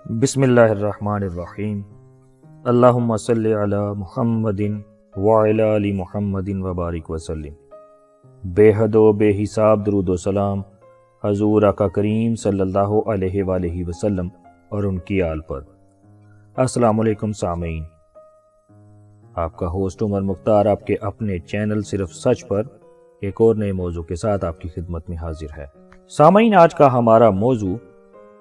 بسم اللہ الرحمن الرحیم اللہم صلی علی محمد وعلی آل محمد وبارک وسلم۔ بے حد و بے حساب درود و سلام حضور آقا کریم صلی اللہ علیہ وآلہ وسلم اور ان کی آل پر۔ السلام علیکم سامعین، آپ کا ہوسٹ عمر مختار آپ کے اپنے چینل صرف سچ پر ایک اور نئے موضوع کے ساتھ آپ کی خدمت میں حاضر ہے۔ سامعین، آج کا ہمارا موضوع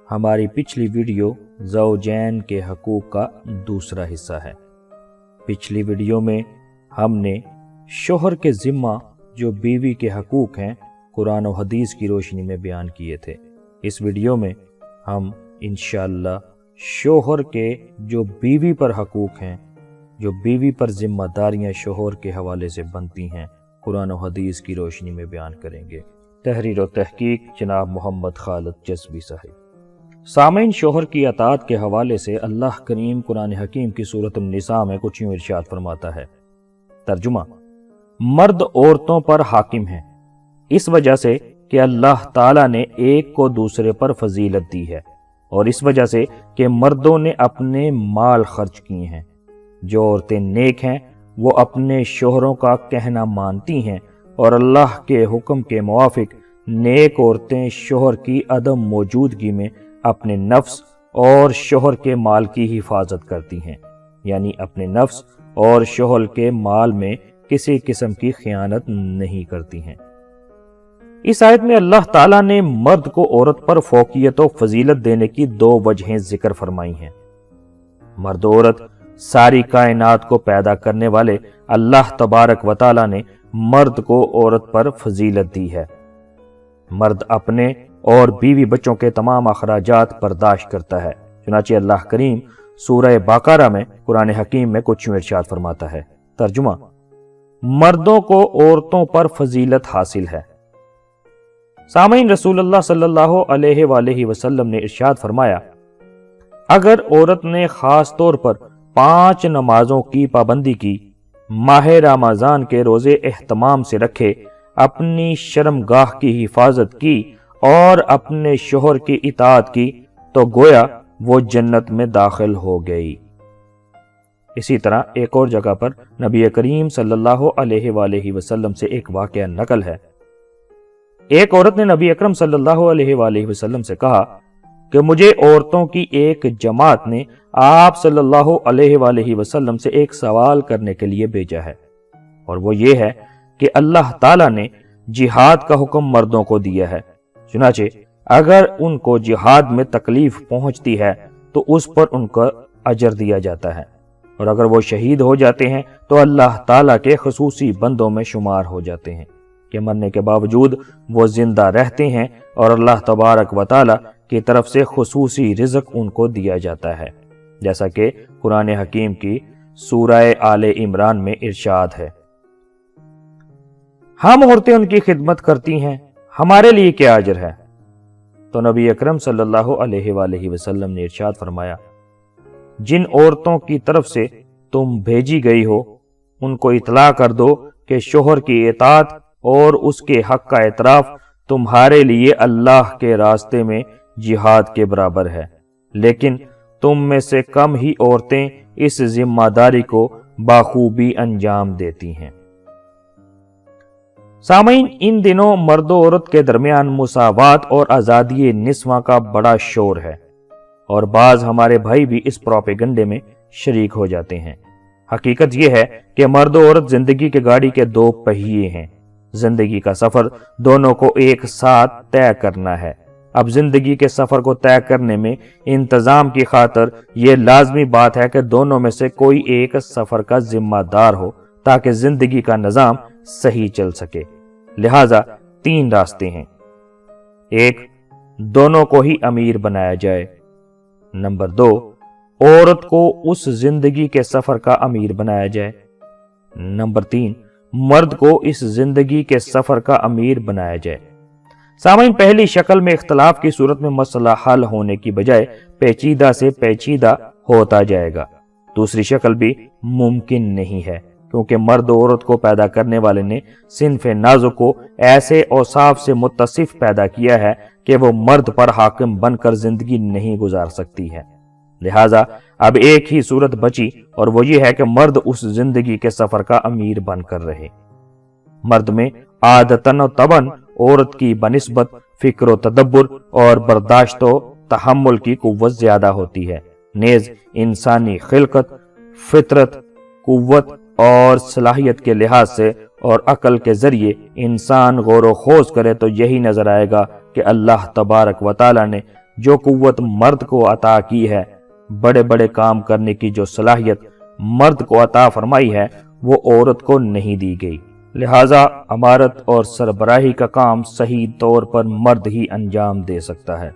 ہماری پچھلی ویڈیو زوجین کے حقوق کا دوسرا حصہ ہے۔ پچھلی ویڈیو میں ہم نے شوہر کے ذمہ جو بیوی کے حقوق ہیں قرآن و حدیث کی روشنی میں بیان کیے تھے۔ اس ویڈیو میں ہم انشاءاللہ شوہر کے جو بیوی پر حقوق ہیں، جو بیوی پر ذمہ داریاں شوہر کے حوالے سے بنتی ہیں، قرآن و حدیث کی روشنی میں بیان کریں گے۔ تحریر و تحقیق جناب محمد خالد جزوی صاحب۔ سامعین، شوہر کی اطاعت کے حوالے سے اللہ کریم قرآن حکیم کی سورۃ النساء میں کچھ یوں ارشاد فرماتا ہے۔ ترجمہ: مرد عورتوں پر حاکم ہیں اس وجہ سے کہ اللہ تعالیٰ نے ایک کو دوسرے پر فضیلت دی ہے، اور اس وجہ سے کہ مردوں نے اپنے مال خرچ کیے ہیں۔ جو عورتیں نیک ہیں وہ اپنے شوہروں کا کہنا مانتی ہیں، اور اللہ کے حکم کے موافق نیک عورتیں شوہر کی عدم موجودگی میں اپنے نفس اور شوہر کے مال کی حفاظت کرتی ہیں، یعنی اپنے نفس اور شوہر کے مال میں کسی قسم کی خیانت نہیں کرتی ہیں۔ اس آیت میں اللہ تعالیٰ نے مرد کو عورت پر فوقیت و فضیلت دینے کی دو وجہیں ذکر فرمائی ہیں۔ مرد و عورت ساری کائنات کو پیدا کرنے والے اللہ تبارک و تعالیٰ نے مرد کو عورت پر فضیلت دی ہے۔ مرد اپنے اور بیوی بچوں کے تمام اخراجات برداشت کرتا ہے، چنانچہ اللہ کریم سورہ بقرہ میں قرآن حکیم میں کچھ یوں ارشاد فرماتا ہے۔ ترجمہ: مردوں کو عورتوں پر فضیلت حاصل ہے۔ سامعین، رسول اللہ صلی اللہ علیہ وآلہ وسلم نے ارشاد فرمایا، اگر عورت نے خاص طور پر 5 نمازوں کی پابندی کی، ماہ رمضان کے روزے اہتمام سے رکھے، اپنی شرمگاہ کی حفاظت کی اور اپنے شوہر کی اطاعت کی، تو گویا وہ جنت میں داخل ہو گئی۔ اسی طرح ایک اور جگہ پر نبی کریم صلی اللہ علیہ وآلہ وسلم سے ایک واقعہ نقل ہے۔ ایک عورت نے نبی اکرم صلی اللہ علیہ وآلہ وسلم سے کہا کہ مجھے عورتوں کی ایک جماعت نے آپ صلی اللہ علیہ وآلہ وسلم سے ایک سوال کرنے کے لیے بھیجا ہے، اور وہ یہ ہے کہ اللہ تعالیٰ نے جہاد کا حکم مردوں کو دیا ہے، چنانچہ اگر ان کو جہاد میں تکلیف پہنچتی ہے تو اس پر ان کا اجر دیا جاتا ہے، اور اگر وہ شہید ہو جاتے ہیں تو اللہ تعالیٰ کے خصوصی بندوں میں شمار ہو جاتے ہیں کہ مرنے کے باوجود وہ زندہ رہتے ہیں، اور اللہ تبارک و تعالیٰ کی طرف سے خصوصی رزق ان کو دیا جاتا ہے، جیسا کہ قرآن حکیم کی سورہ آل عمران میں ارشاد ہے۔ ہم عورتیں ان کی خدمت کرتی ہیں، ہمارے لیے کیا اجر ہے؟ تو نبی اکرم صلی اللہ علیہ وآلہ وسلم نے ارشاد فرمایا، جن عورتوں کی طرف سے تم بھیجی گئی ہو ان کو اطلاع کر دو کہ شوہر کی اطاعت اور اس کے حق کا اعتراف تمہارے لیے اللہ کے راستے میں جہاد کے برابر ہے، لیکن تم میں سے کم ہی عورتیں اس ذمہ داری کو بخوبی انجام دیتی ہیں۔ سامعین، ان دنوں مرد و عورت کے درمیان مساوات اور آزادی نسواں کا بڑا شور ہے، اور بعض ہمارے بھائی بھی اس پروپیگنڈے میں شریک ہو جاتے ہیں۔ حقیقت یہ ہے کہ مرد و عورت زندگی کے گاڑی کے 2 پہیے ہیں۔ زندگی کا سفر دونوں کو ایک ساتھ طے کرنا ہے۔ اب زندگی کے سفر کو طے کرنے میں انتظام کی خاطر یہ لازمی بات ہے کہ دونوں میں سے کوئی ایک سفر کا ذمہ دار ہو، تاکہ زندگی کا نظام صحیح چل سکے۔ لہذا 3 راستے ہیں۔ 1، دونوں کو ہی امیر بنایا جائے۔ نمبر 2، عورت کو اس زندگی کے سفر کا امیر بنایا جائے۔ نمبر 3، مرد کو اس زندگی کے سفر کا امیر بنایا جائے۔ سامعین، پہلی شکل میں اختلاف کی صورت میں مسئلہ حل ہونے کی بجائے پیچیدہ سے پیچیدہ ہوتا جائے گا۔ دوسری شکل بھی ممکن نہیں ہے، کیونکہ مرد و عورت کو پیدا کرنے والے نے صنف نازک کو ایسے اوصاف سے متصف پیدا کیا ہے کہ وہ مرد پر حاکم بن کر زندگی نہیں گزار سکتی ہے۔ لہٰذا اب ایک ہی صورت بچی اور وہ یہ ہے کہ مرد اس زندگی کے سفر کا امیر بن کر رہے۔ مرد میں عادتاً و طبعاً عورت کی بنسبت فکر و تدبر اور برداشت و تحمل کی قوت زیادہ ہوتی ہے، نیز انسانی خلقت، فطرت، قوت اور صلاحیت کے لحاظ سے اور عقل کے ذریعے انسان غور و خوض کرے تو یہی نظر آئے گا کہ اللہ تبارک و تعالی نے جو قوت مرد کو عطا کی ہے، بڑے بڑے کام کرنے کی جو صلاحیت مرد کو عطا فرمائی ہے، وہ عورت کو نہیں دی گئی۔ لہٰذا امارت اور سربراہی کا کام صحیح طور پر مرد ہی انجام دے سکتا ہے۔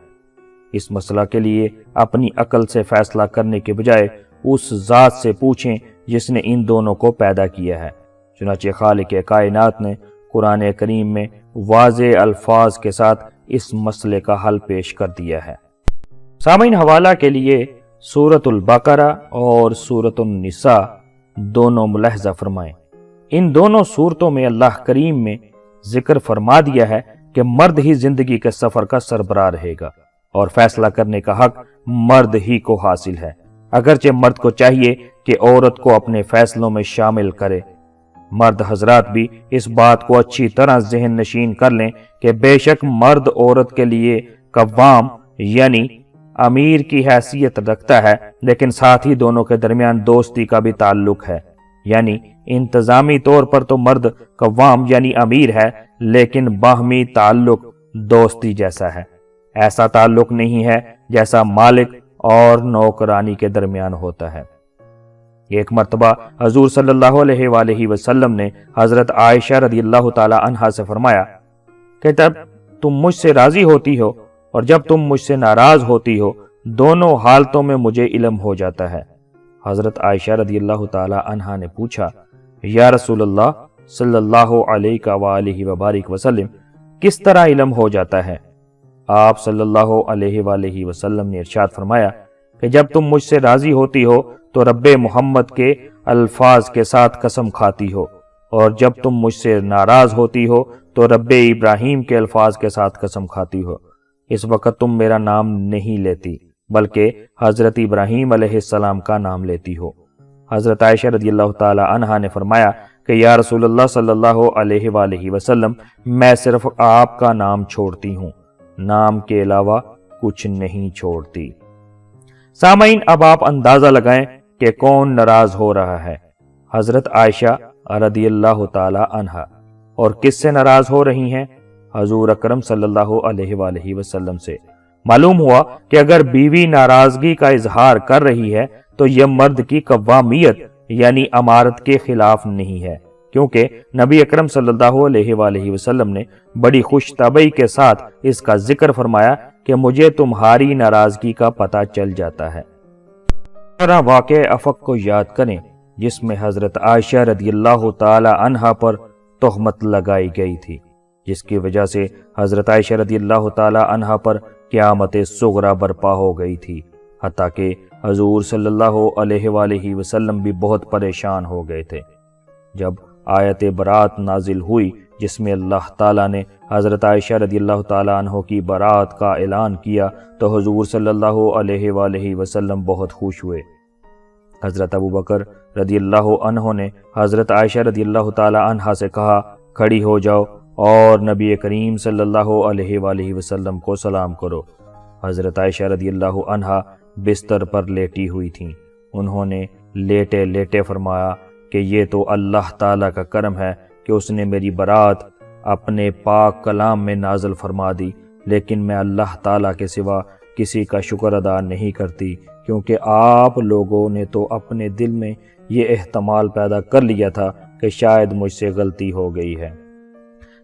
اس مسئلہ کے لیے اپنی عقل سے فیصلہ کرنے کے بجائے اس ذات سے پوچھیں جس نے ان دونوں کو پیدا کیا ہے۔ چنانچہ خالق کائنات نے قرآن کریم میں واضح الفاظ کے ساتھ اس مسئلے کا حل پیش کر دیا ہے۔ سامعین، حوالہ کے لیے سورۃ البقرہ اور سورۃ النساء دونوں ملاحظہ فرمائیں۔ ان دونوں صورتوں میں اللہ کریم میں ذکر فرما دیا ہے کہ مرد ہی زندگی کے سفر کا سربراہ رہے گا اور فیصلہ کرنے کا حق مرد ہی کو حاصل ہے، اگرچہ مرد کو چاہیے کہ عورت کو اپنے فیصلوں میں شامل کرے۔ مرد حضرات بھی اس بات کو اچھی طرح ذہن نشین کر لیں کہ بے شک مرد عورت کے لیے قوام یعنی امیر کی حیثیت رکھتا ہے، لیکن ساتھ ہی دونوں کے درمیان دوستی کا بھی تعلق ہے، یعنی انتظامی طور پر تو مرد قوام یعنی امیر ہے، لیکن باہمی تعلق دوستی جیسا ہے۔ ایسا تعلق نہیں ہے جیسا مالک اور نوکرانی کے درمیان ہوتا ہے۔ ایک مرتبہ حضور صلی اللہ علیہ وآلہ وسلم نے حضرت عائشہ رضی اللہ تعالی عنہا سے فرمایا کہ جب تم مجھ سے راضی ہوتی ہو اور جب تم مجھ سے ناراض ہوتی ہو، دونوں حالتوں میں مجھے علم ہو جاتا ہے۔ حضرت عائشہ رضی اللہ تعالی عنہا نے پوچھا، یا رسول اللہ صلی اللہ علیہ وآلہ وبارک وسلم، کس طرح علم ہو جاتا ہے؟ آپ صلی اللہ علیہ وآلہ وسلم نے ارشاد فرمایا کہ جب تم مجھ سے راضی ہوتی ہو تو رب محمد کے الفاظ کے ساتھ قسم کھاتی ہو، اور جب تم مجھ سے ناراض ہوتی ہو تو رب ابراہیم کے الفاظ کے ساتھ قسم کھاتی ہو۔ اس وقت تم میرا نام نہیں لیتی بلکہ حضرت ابراہیم علیہ السلام کا نام لیتی ہو۔ حضرت عائشہ رضی اللہ تعالی عنہا نے فرمایا کہ یا رسول اللہ صلی اللہ علیہ وآلہ وسلم، میں صرف آپ کا نام چھوڑتی ہوں، نام کے علاوہ کچھ نہیں چھوڑتی۔ سامعین، اب آپ اندازہ لگائیں کہ کون ناراض ہو رہا ہے، حضرت عائشہ رضی اللہ تعالی عنہا، اور کس سے ناراض ہو رہی ہیں؟ حضور اکرم صلی اللہ علیہ وآلہ وسلم سے۔ معلوم ہوا کہ اگر بیوی ناراضگی کا اظہار کر رہی ہے تو یہ مرد کی قوامیت یعنی امارت کے خلاف نہیں ہے، کیونکہ نبی اکرم صلی اللہ علیہ وآلہ وسلم نے بڑی خوش طبعی کے ساتھ اس کا ذکر فرمایا کہ مجھے تمہاری ناراضگی کا پتہ چل جاتا ہے۔ طرح واقع افق کو یاد کریں جس میں حضرت عائشہ رضی اللہ تعالی عنہا پر تہمت لگائی گئی تھی، جس کی وجہ سے حضرت عائشہ رضی اللہ تعالی عنہا پر قیامت صغریٰ برپا ہو گئی تھی، حتیٰ کہ حضور صلی اللہ علیہ وآلہ وسلم بھی بہت پریشان ہو گئے تھے۔ جب آیت برات نازل ہوئی جس میں اللہ تعالیٰ نے حضرت عائشہ رضی اللہ تعالیٰ عنہ کی برات کا اعلان کیا تو حضور صلی اللہ علیہ وآلہ وسلم بہت خوش ہوئے۔ حضرت ابوبکر رضی اللہ عنہ نے حضرت عائشہ رضی اللہ تعالیٰ عنہ سے کہا، کھڑی ہو جاؤ اور نبی کریم صلی اللہ علیہ وآلہ وسلم کو سلام کرو۔ حضرت عائشہ رضی اللہ عنہ بستر پر لیٹی ہوئی تھیں۔ انہوں نے لیٹے لیٹے فرمایا کہ یہ تو اللہ تعالیٰ کا کرم ہے کہ اس نے میری برات اپنے پاک کلام میں نازل فرما دی، لیکن میں اللہ تعالیٰ کے سوا کسی کا شکر ادا نہیں کرتی، کیونکہ آپ لوگوں نے تو اپنے دل میں یہ احتمال پیدا کر لیا تھا کہ شاید مجھ سے غلطی ہو گئی ہے۔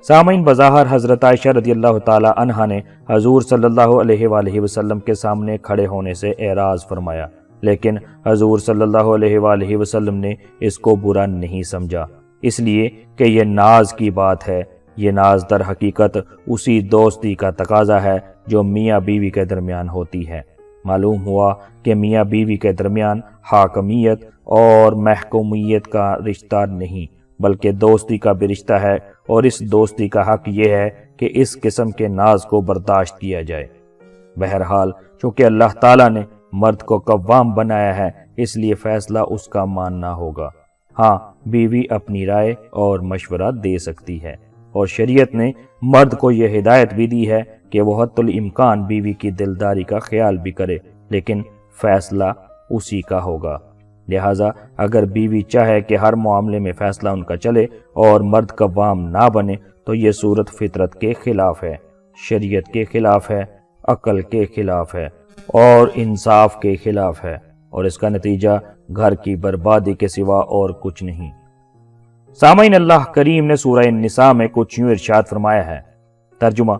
سامعین، بظاہر حضرت عائشہ رضی اللہ تعالی عنہا نے حضور صلی اللہ علیہ وآلہ وسلم کے سامنے کھڑے ہونے سے اعراض فرمایا، لیکن حضور صلی اللہ علیہ وآلہ وسلم نے اس کو برا نہیں سمجھا، اس لیے کہ یہ ناز کی بات ہے۔ یہ ناز در حقیقت اسی دوستی کا تقاضا ہے جو میاں بیوی کے درمیان ہوتی ہے۔ معلوم ہوا کہ میاں بیوی کے درمیان حاکمیت اور محکومیت کا رشتہ نہیں بلکہ دوستی کا بھی رشتہ ہے، اور اس دوستی کا حق یہ ہے کہ اس قسم کے ناز کو برداشت کیا جائے۔ بہرحال چونکہ اللہ تعالیٰ نے مرد کو قوام بنایا ہے، اس لیے فیصلہ اس کا ماننا ہوگا۔ ہاں، بیوی اپنی رائے اور مشورہ دے سکتی ہے، اور شریعت نے مرد کو یہ ہدایت بھی دی ہے کہ وہ حتی الامکان بیوی کی دلداری کا خیال بھی کرے، لیکن فیصلہ اسی کا ہوگا۔ لہٰذا اگر بیوی چاہے کہ ہر معاملے میں فیصلہ ان کا چلے اور مرد قوام نہ بنے تو یہ صورت فطرت کے خلاف ہے، شریعت کے خلاف ہے، عقل کے خلاف ہے اور انصاف کے خلاف ہے، اور اس کا نتیجہ گھر کی بربادی کے سوا اور کچھ نہیں۔ سامعین، اللہ کریم نے سورہ النساء میں کچھ یوں ارشاد فرمایا ہے، ترجمہ: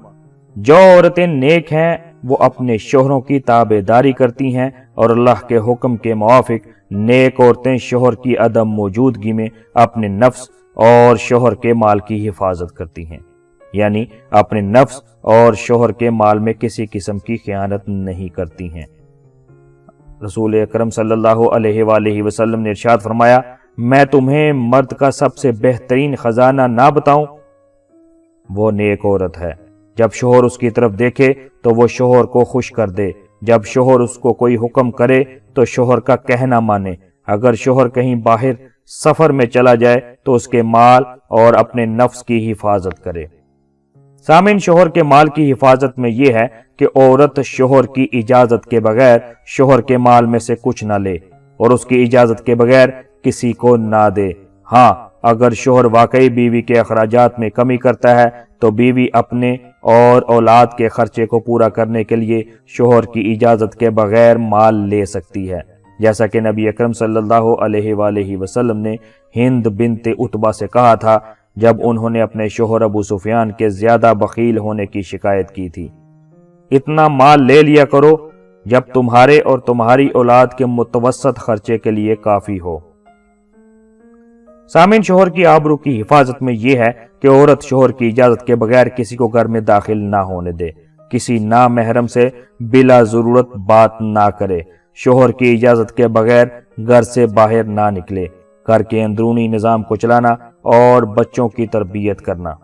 جو عورتیں نیک ہیں وہ اپنے شوہروں کی تابع داری کرتی ہیں، اور اللہ کے حکم کے موافق نیک عورتیں شوہر کی عدم موجودگی میں اپنے نفس اور شوہر کے مال کی حفاظت کرتی ہیں، یعنی اپنے نفس اور شوہر کے مال میں کسی قسم کی خیانت نہیں کرتی ہیں۔ رسول اکرم صلی اللہ علیہ وآلہ وسلم نے ارشاد فرمایا، میں تمہیں مرد کا سب سے بہترین خزانہ نہ بتاؤں؟ وہ نیک عورت ہے، جب شوہر اس کی طرف دیکھے تو وہ شوہر کو خوش کر دے، جب شوہر اس کو کوئی حکم کرے تو شوہر کا کہنا مانے، اگر شوہر کہیں باہر سفر میں چلا جائے تو اس کے مال اور اپنے نفس کی حفاظت کرے۔ سامعین، شوہر کے مال کی حفاظت میں یہ ہے کہ عورت شوہر کی اجازت کے بغیر شوہر کے مال میں سے کچھ نہ لے اور اس کی اجازت کے بغیر کسی کو نہ دے۔ ہاں، اگر شوہر واقعی بیوی کے اخراجات میں کمی کرتا ہے تو بیوی اپنے اور اولاد کے خرچے کو پورا کرنے کے لیے شوہر کی اجازت کے بغیر مال لے سکتی ہے، جیسا کہ نبی اکرم صلی اللہ علیہ وآلہ وسلم نے ہند بنت عتبہ سے کہا تھا جب انہوں نے اپنے شوہر ابو سفیان کے زیادہ بخیل ہونے کی شکایت کی تھی، اتنا مال لے لیا کرو جب تمہارے اور تمہاری اولاد کے متوسط خرچے کے لیے کافی ہو۔ سامعین، شوہر کی آبرو کی حفاظت میں یہ ہے کہ عورت شوہر کی اجازت کے بغیر کسی کو گھر میں داخل نہ ہونے دے، کسی نامحرم سے بلا ضرورت بات نہ کرے، شوہر کی اجازت کے بغیر گھر سے باہر نہ نکلے، گھر کے اندرونی نظام کو چلانا اور بچوں کی تربیت کرنا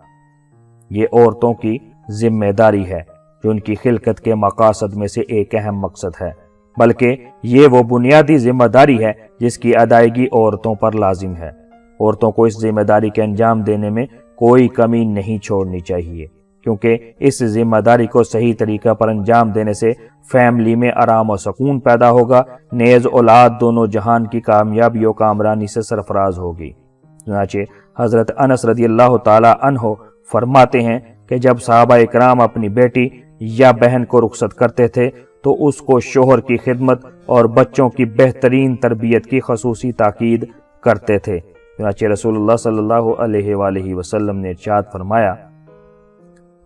یہ عورتوں کی ذمہ داری ہے، جو ان کی خلقت کے مقاصد میں سے ایک اہم مقصد ہے، بلکہ یہ وہ بنیادی ذمہ داری ہے جس کی ادائیگی عورتوں پر لازم ہے۔ عورتوں کو اس ذمہ داری کے انجام دینے میں کوئی کمی نہیں چھوڑنی چاہیے، کیونکہ اس ذمہ داری کو صحیح طریقہ پر انجام دینے سے فیملی میں آرام و سکون پیدا ہوگا، نیز اولاد دونوں جہان کی کامیابی و کامرانی سے سرفراز ہوگی۔ چنانچہ حضرت انس رضی اللہ تعالی عنہ فرماتے ہیں کہ جب صحابہ اکرام اپنی بیٹی یا بہن کو رخصت کرتے تھے تو اس کو شوہر کی خدمت اور بچوں کی بہترین تربیت کی خصوصی تاکید کرتے تھے۔ چنانچہ رسول اللہ صلی اللہ علیہ وآلہ وسلم نے ارشاد فرمایا،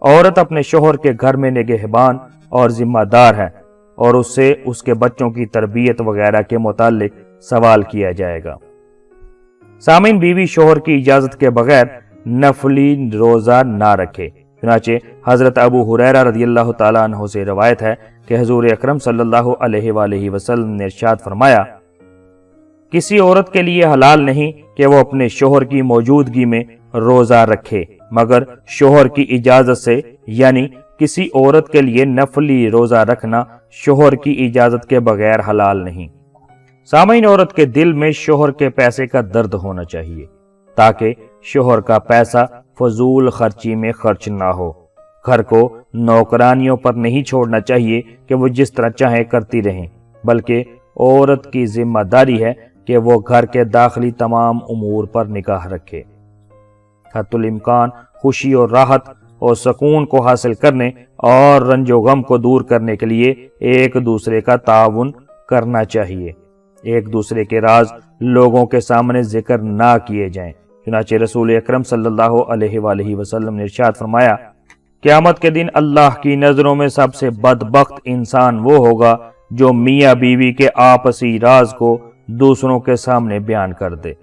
عورت اپنے شوہر کے گھر میں نگہبان اور ذمہ دار ہے اور اس سے اس کے بچوں کی تربیت وغیرہ کے متعلق سوال کیا جائے گا۔ سامعین، بیوی شوہر کی اجازت کے بغیر نفلی روزہ نہ رکھے۔ چنانچہ حضرت ابو ہریرہ رضی اللہ تعالیٰ عنہ سے روایت ہے کہ حضور اکرم صلی اللہ علیہ وآلہ وسلم نے ارشاد فرمایا، کسی عورت کے لیے حلال نہیں کہ وہ اپنے شوہر کی موجودگی میں روزہ رکھے مگر شوہر کی اجازت سے، یعنی کسی عورت کے لیے نفلی روزہ رکھنا شوہر کی اجازت کے بغیر حلال نہیں۔ سامعین، عورت کے دل میں شوہر کے پیسے کا درد ہونا چاہیے تاکہ شوہر کا پیسہ فضول خرچی میں خرچ نہ ہو۔ گھر کو نوکرانیوں پر نہیں چھوڑنا چاہیے کہ وہ جس طرح چاہیں کرتی رہیں، بلکہ عورت کی ذمہ داری ہے کہ وہ گھر کے داخلی تمام امور پر نگاہ رکھے۔ حتی الامکان خوشی اور راحت اور سکون کو حاصل کرنے اور رنج و غم کو دور کرنے کے لیے ایک دوسرے کا تعاون کرنا چاہیے، ایک دوسرے کے راز لوگوں کے سامنے ذکر نہ کیے جائیں۔ چنانچہ رسول اکرم صلی اللہ علیہ وآلہ وسلم نے ارشاد فرمایا، قیامت کے دن اللہ کی نظروں میں سب سے بدبخت انسان وہ ہوگا جو میاں بیوی کے آپسی راز کو دوسروں کے سامنے بیان کر دے۔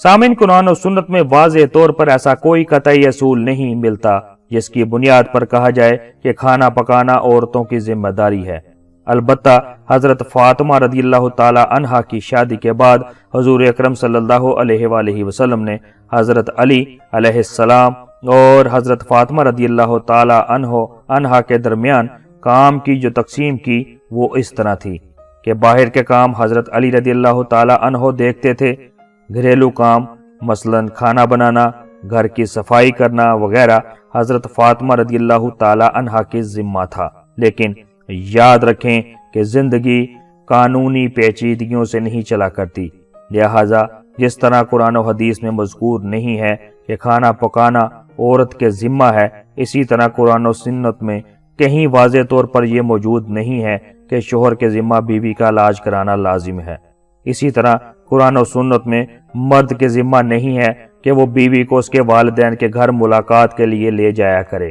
سامعین، قرآن و سنت میں واضح طور پر ایسا کوئی قطعی اصول نہیں ملتا جس کی بنیاد پر کہا جائے کہ کھانا پکانا عورتوں کی ذمہ داری ہے۔ البتہ حضرت فاطمہ رضی اللہ تعالی عنہا کی شادی کے بعد حضور اکرم صلی اللہ علیہ وآلہ وسلم نے حضرت علی علیہ السلام اور حضرت فاطمہ رضی اللہ تعالی عنہا کے درمیان کام کی جو تقسیم کی وہ اس طرح تھی کہ باہر کے کام حضرت علی رضی اللہ تعالی عنہ دیکھتے تھے، گھریلو کام مثلاً کھانا بنانا، گھر کی صفائی کرنا وغیرہ حضرت فاطمہ رضی اللہ تعالی عنہ کے ذمہ تھا۔ لیکن یاد رکھیں کہ زندگی قانونی پیچیدگیوں سے نہیں چلا کرتی، لہٰذا جس طرح قرآن و حدیث میں مذکور نہیں ہے کہ کھانا پکانا عورت کے ذمہ ہے، اسی طرح قرآن و سنت میں کہیں واضح طور پر یہ موجود نہیں ہے کہ شوہر کے ذمہ بیوی کا علاج کرانا لازم ہے۔ اسی طرح قرآن و سنت میں مرد کے ذمہ نہیں ہے کہ وہ بیوی کو اس کے والدین کے گھر ملاقات کے لیے لے جایا کرے۔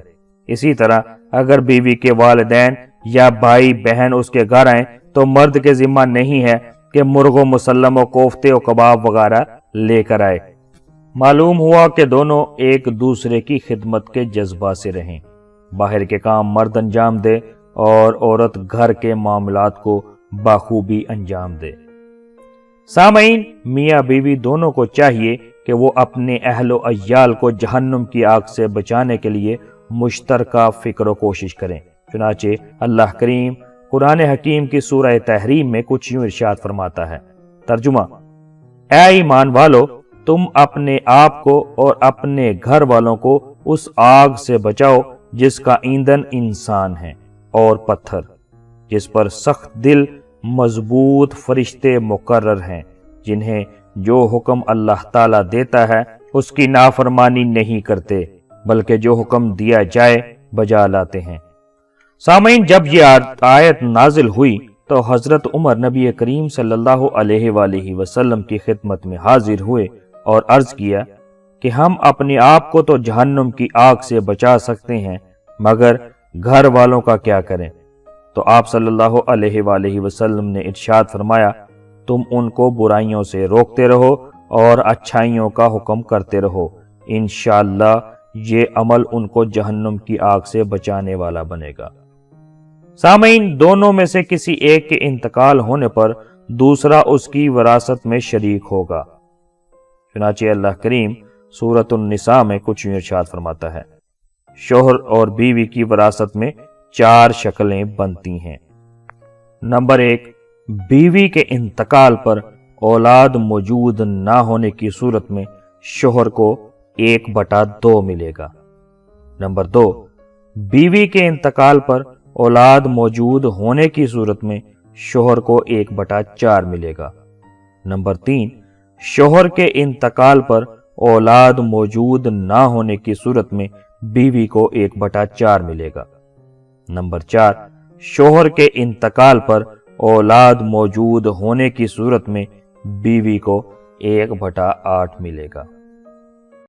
اسی طرح اگر بیوی کے والدین یا بھائی بہن اس کے گھر آئیں تو مرد کے ذمہ نہیں ہے کہ مرغ و مسلم و کوفتے و کباب وغیرہ لے کر آئے۔ معلوم ہوا کہ دونوں ایک دوسرے کی خدمت کے جذبہ سے رہیں، باہر کے کام مرد انجام دے اور عورت گھر کے معاملات کو بخوبی انجام دے۔ سامعین، میاں بیوی دونوں کو چاہیے کہ وہ اپنے اہل و عیال کو جہنم کی آگ سے بچانے کے لیے مشترکہ فکر و کوشش کریں۔ چنانچہ اللہ کریم قرآن حکیم کی سورہ تحریم میں کچھ یوں ارشاد فرماتا ہے، ترجمہ: اے ایمان والو، تم اپنے آپ کو اور اپنے گھر والوں کو اس آگ سے بچاؤ جس کا ایندھن انسان ہے اور پتھر، جس پر سخت دل مضبوط فرشتے مقرر ہیں، جنہیں جو حکم اللہ تعالیٰ دیتا ہے اس کی نافرمانی نہیں کرتے، بلکہ جو حکم دیا جائے بجا لاتے ہیں۔ سامعین، جب یہ آیت نازل ہوئی تو حضرت عمر نبی کریم صلی اللہ علیہ وآلہ وسلم کی خدمت میں حاضر ہوئے اور عرض کیا کہ ہم اپنے آپ کو تو جہنم کی آگ سے بچا سکتے ہیں، مگر گھر والوں کا کیا کریں؟ تو آپ صلی اللہ علیہ وآلہ وسلم نے ارشاد فرمایا، تم ان کو برائیوں سے روکتے رہو اور اچھائیوں کا حکم کرتے رہو، انشاءاللہ یہ عمل ان کو جہنم کی آگ سے بچانے والا بنے گا۔ سامعین، دونوں میں سے کسی ایک کے انتقال ہونے پر دوسرا اس کی وراثت میں شریک ہوگا۔ چنانچہ اللہ کریم سورۃ النساء میں کچھ یوں ارشاد فرماتا ہے، شوہر اور بیوی کی وراثت میں 4 شکلیں بنتی ہیں۔ نمبر 1، بیوی کے انتقال پر اولاد موجود نہ ہونے کی صورت میں شوہر کو 1/2 ملے گا۔ نمبر 2، بیوی کے انتقال پر اولاد موجود ہونے کی صورت میں شوہر کو 1/4 ملے گا۔ نمبر 3، شوہر کے انتقال پر اولاد موجود نہ ہونے کی صورت میں بیوی کو 1/4 ملے گا۔ نمبر 4، شوہر کے انتقال پر اولاد موجود ہونے کی صورت میں بیوی کو 1/8 ملے گا۔